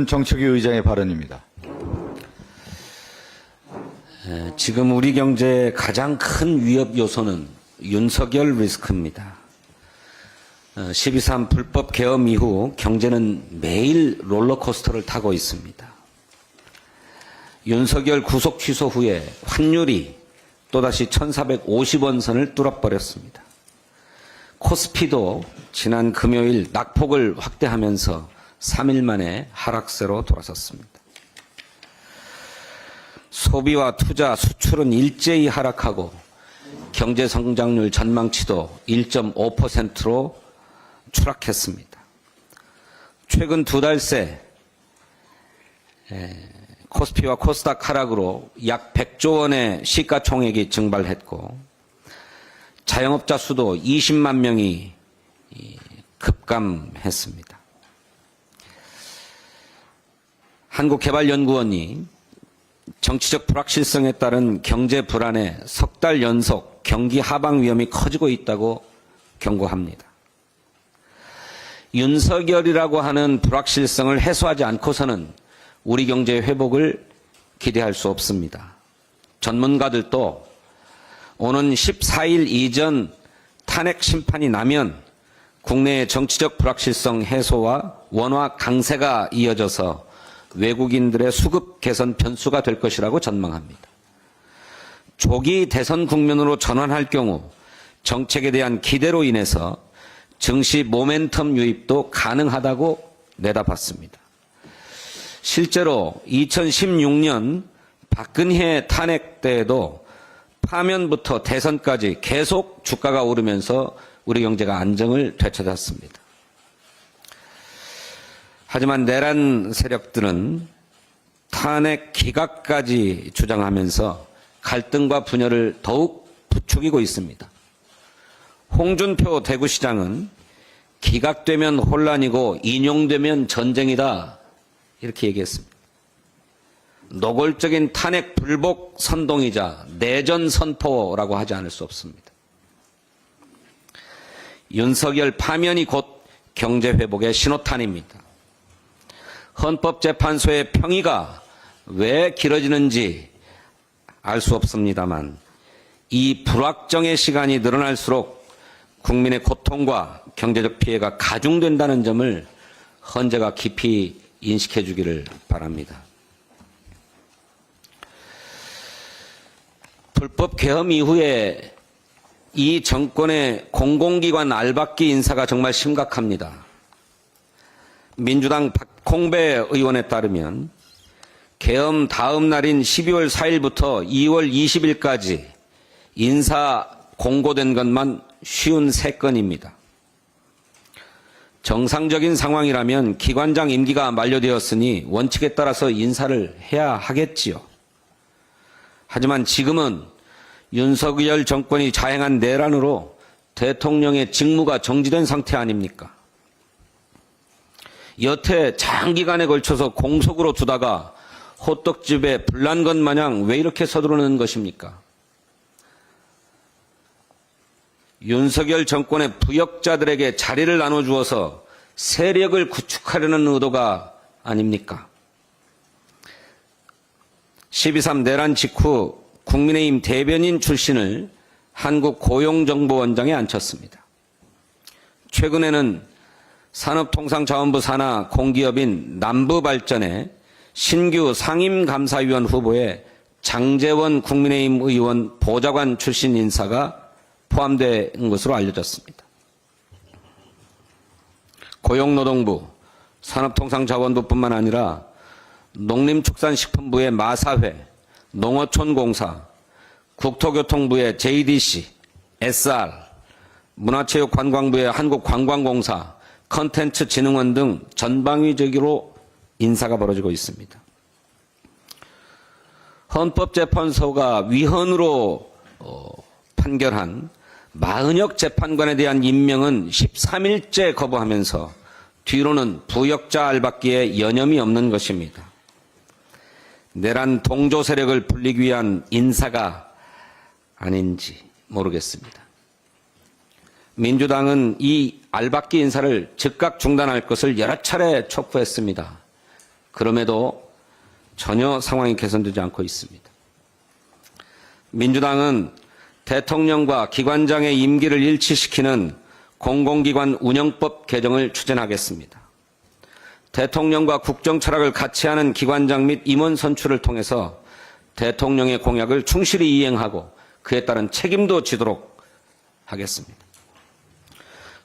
정책위 의장의 발언입니다. 지금 우리 경제의 가장 큰 위협 요소는 윤석열 리스크입니다. 12.3 불법 계엄 이후 경제는 매일 롤러코스터를 타고 있습니다. 윤석열 구속 취소 후에 환율이 또다시 1,450원 선을 뚫어버렸습니다. 코스피도 지난 금요일 낙폭을 확대하면서 3일 만에 하락세로 돌아섰습니다. 소비와 투자, 수출은 일제히 하락하고 경제 성장률 전망치도 1.5%로 추락했습니다. 최근 두 달 새 코스피와 코스닥 하락으로 약 100조 원의 시가총액이 증발했고 자영업자 수도 20만 명이 급감했습니다. 한국개발연구원이 정치적 불확실성에 따른 경제 불안에 석 달 연속 경기 하방 위험이 커지고 있다고 경고합니다. 윤석열이라고 하는 불확실성을 해소하지 않고서는 우리 경제 회복을 기대할 수 없습니다. 전문가들도 오는 14일 이전 탄핵 심판이 나면 국내의 정치적 불확실성 해소와 원화 강세가 이어져서 외국인들의 수급 개선 변수가 될 것이라고 전망합니다. 조기 대선 국면으로 전환할 경우 정책에 대한 기대로 인해서 증시 모멘텀 유입도 가능하다고 내다봤습니다. 실제로 2016년 박근혜 탄핵 때에도 파면부터 대선까지 계속 주가가 오르면서 우리 경제가 안정을 되찾았습니다. 하지만 내란 세력들은 탄핵 기각까지 주장하면서 갈등과 분열을 더욱 부추기고 있습니다. 홍준표 대구시장은 기각되면 혼란이고 인용되면 전쟁이다 이렇게 얘기했습니다. 노골적인 탄핵 불복 선동이자 내전 선포라고 하지 않을 수 없습니다. 윤석열 파면이 곧 경제 회복의 신호탄입니다. 헌법재판소의 평의가 왜 길어지는지 알 수 없습니다만 이 불확정의 시간이 늘어날수록 국민의 고통과 경제적 피해가 가중된다는 점을 헌재가 깊이 인식해 주기를 바랍니다. 불법 계엄 이후에 이 정권의 공공기관 알박기 인사가 정말 심각합니다. 민주당 박홍배 의원에 따르면 계엄 다음 날인 12월 4일부터 2월 20일까지 인사 공고된 것만 53건입니다. 정상적인 상황이라면 기관장 임기가 만료되었으니 원칙에 따라서 인사를 해야 하겠지요. 하지만 지금은 윤석열 정권이 자행한 내란으로 대통령의 직무가 정지된 상태 아닙니까? 여태 장기간에 걸쳐서 공석으로 두다가 호떡집에 불난 것 마냥 왜 이렇게 서두르는 것입니까? 윤석열 정권의 부역자들에게 자리를 나눠주어서 세력을 구축하려는 의도가 아닙니까? 12.3 내란 직후 국민의힘 대변인 출신을 한국고용정보원장에 앉혔습니다. 최근에는 산업통상자원부 산하 공기업인 남부발전의 신규 상임감사위원 후보에 장제원 국민의힘 의원 보좌관 출신 인사가 포함된 것으로 알려졌습니다. 고용노동부, 산업통상자원부뿐만 아니라 농림축산식품부의 마사회, 농어촌공사, 국토교통부의 JDC, SR, 문화체육관광부의 한국관광공사, 컨텐츠진흥원 등 전방위적으로 인사가 벌어지고 있습니다. 헌법재판소가 위헌으로 판결한 마은혁 재판관에 대한 임명은 13일째 거부하면서 뒤로는 부역자 알박기에 여념이 없는 것입니다. 내란 동조 세력을 불리기 위한 인사가 아닌지 모르겠습니다. 민주당은 이 알박기 인사를 즉각 중단할 것을 여러 차례 촉구했습니다. 그럼에도 전혀 상황이 개선되지 않고 있습니다. 민주당은 대통령과 기관장의 임기를 일치시키는 공공기관 운영법 개정을 추진하겠습니다. 대통령과 국정 철학을 같이 하는 기관장 및 임원 선출을 통해서 대통령의 공약을 충실히 이행하고 그에 따른 책임도 지도록 하겠습니다.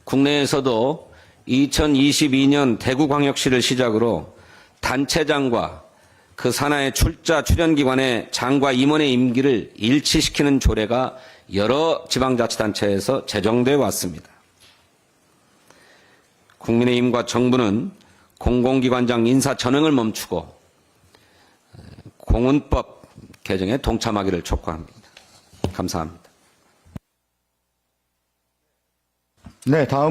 국내에서도 2022년 대구광역시를 시작으로 단체장과 그 산하의 출연기관의 장과 임원의 임기를 일치시키는 조례가 여러 지방자치단체에서 제정되어 왔습니다. 국민의힘과 정부는 공공기관장 인사 전횡을 멈추고 공운법 개정에 동참하기를 촉구합니다. 감사합니다. 네, 다음